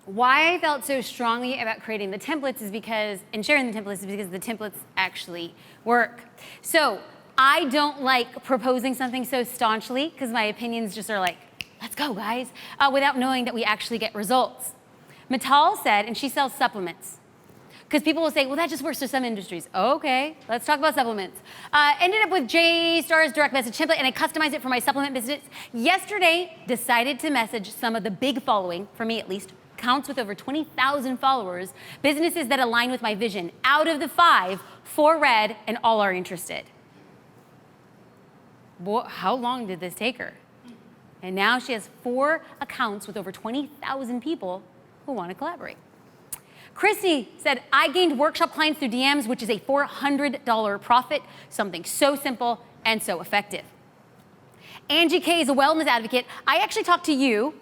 Why I felt so strongly about creating the templates is because, and sharing the templates is because the templates actually work. So I don't like proposing something so staunchly because my opinions just are like, let's go guys, without knowing that we actually get results. Mittal said, and she sells supplements, because people will say, well, that just works for some industries. Okay, let's talk about supplements. Ended up with JSTAR's direct message template, and I customized it for my supplement business. Yesterday, decided to message some of the big following, for me at least, accounts with over 20,000 followers, businesses that align with my vision. Out of the 5, 4 read, and all are interested. How long did this take her? And now she has 4 accounts with over 20,000 people who want to collaborate. Christy said, I gained workshop clients through DMs, which is a $400 profit, something so simple and so effective. Angie K is a wellness advocate. I actually talked to you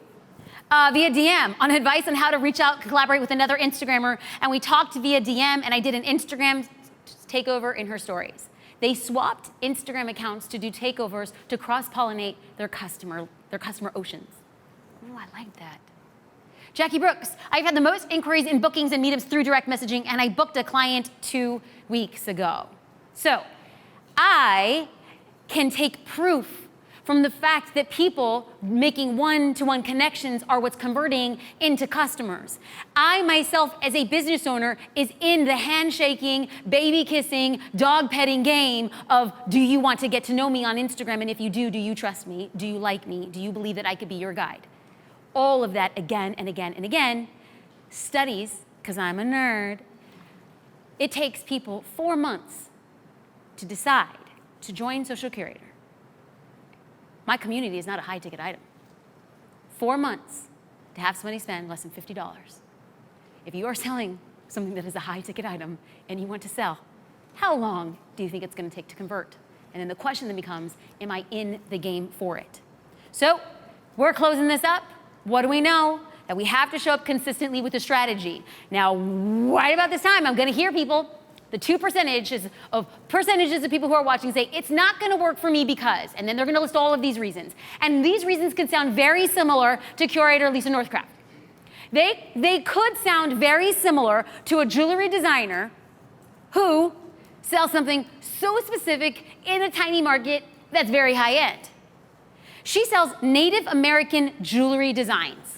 via DM on advice on how to reach out, collaborate with another Instagrammer, and we talked via DM, and I did an Instagram takeover in her stories. They swapped Instagram accounts to do takeovers to cross-pollinate their customer oceans. Ooh, I like that. Jackie Brooks, I've had the most inquiries and bookings and meetups through direct messaging, and I booked a client 2 weeks ago. So I can take proof from the fact that people making one-to-one connections are what's converting into customers. I myself, as a business owner, is in the handshaking, baby kissing, dog petting game of, do you want to get to know me on Instagram? And if you do you trust me? Do you like me? Do you believe that I could be your guide? All of that again and again and again. Studies, because I'm a nerd, it takes people 4 months to decide to join Social Curator. My community is not a high-ticket item. 4 months to have somebody spend less than $50. If you are selling something that is a high-ticket item and you want to sell, how long do you think it's going to take to convert? And then the question then becomes, am I in the game for it? So we're closing this up. What do we know? That we have to show up consistently with a strategy. Now, right about this time, I'm going to hear people, the 2 percentages of people who are watching say, it's not going to work for me because, and then they're going to list all of these reasons. And these reasons can sound very similar to curator Lisa Northcraft. They could sound very similar to a jewelry designer who sells something so specific in a tiny market that's very high end. She sells Native American jewelry designs.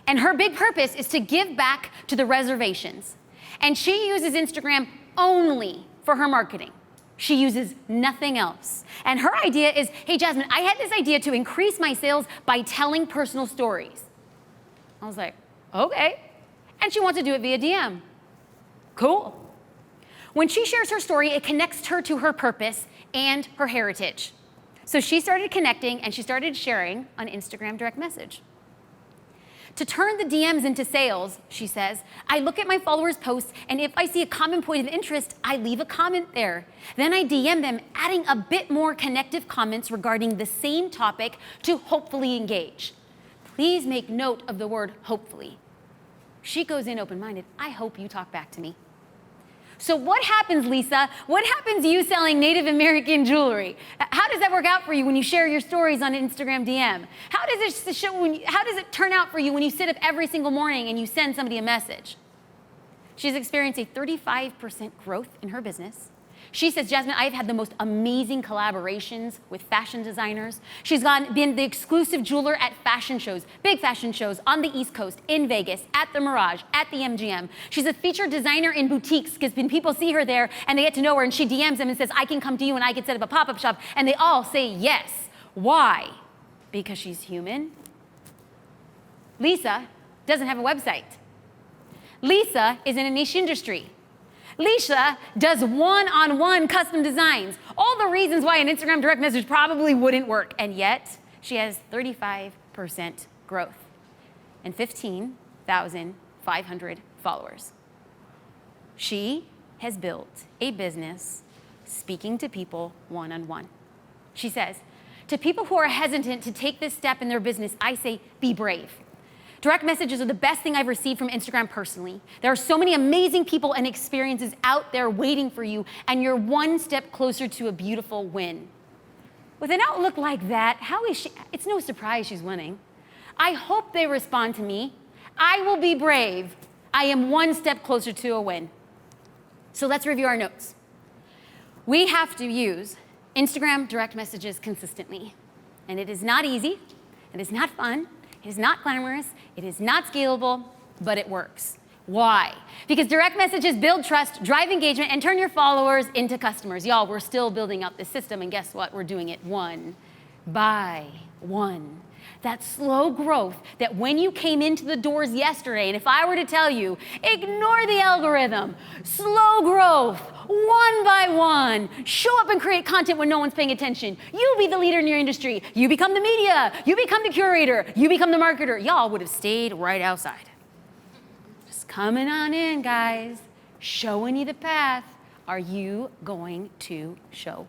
And her big purpose is to give back to the reservations. And she uses Instagram only for her marketing. She uses nothing else. And her idea is, hey, Jasmine, I had this idea to increase my sales by telling personal stories. I was like, okay. And she wants to do it via DM. Cool. When she shares her story, it connects her to her purpose and her heritage. So she started connecting and she started sharing on Instagram direct message. To turn the DMs into sales, she says, I look at my followers' posts, and if I see a common point of interest, I leave a comment there. Then I DM them, adding a bit more connective comments regarding the same topic to hopefully engage. Please make note of the word hopefully. She goes in open-minded. I hope you talk back to me. So what happens, Lisa? What happens to you selling Native American jewelry? How does that work out for you when you share your stories on Instagram DM? How does it turn out for you when you sit up every single morning and you send somebody a message? She's experienced a 35% growth in her business. She says, Jasmine, I've had the most amazing collaborations with fashion designers. She's been the exclusive jeweler at fashion shows, big fashion shows on the East Coast, in Vegas, at the Mirage, at the MGM. She's a featured designer in boutiques because when people see her there and they get to know her and she DMs them and says, I can come to you and I can set up a pop-up shop. And they all say yes. Why? Because she's human. Lisa doesn't have a website. Lisa is in a niche industry. Lisa does one-on-one custom designs. All the reasons why an Instagram direct message probably wouldn't work. And yet, she has 35% growth and 15,500 followers. She has built a business speaking to people one-on-one. She says, to people who are hesitant to take this step in their business, I say, be brave. Direct messages are the best thing I've received from Instagram personally. There are so many amazing people and experiences out there waiting for you, and you're one step closer to a beautiful win. With an outlook like that, how is she? It's no surprise she's winning. I hope they respond to me. I will be brave. I am one step closer to a win. So let's review our notes. We have to use Instagram direct messages consistently. And it is not easy, it is not fun, it is not glamorous, it is not scalable, but it works. Why? Because direct messages build trust, drive engagement, and turn your followers into customers. Y'all, we're still building out this system, and guess what? We're doing it one by one. That slow growth that when you came into the doors yesterday, and if I were to tell you, ignore the algorithm, slow growth, one by one, show up and create content when no one's paying attention. You be the leader in your industry. You become the media. You become the curator. You become the marketer. Y'all would have stayed right outside. Just coming on in, guys. Showing you the path. Are you going to show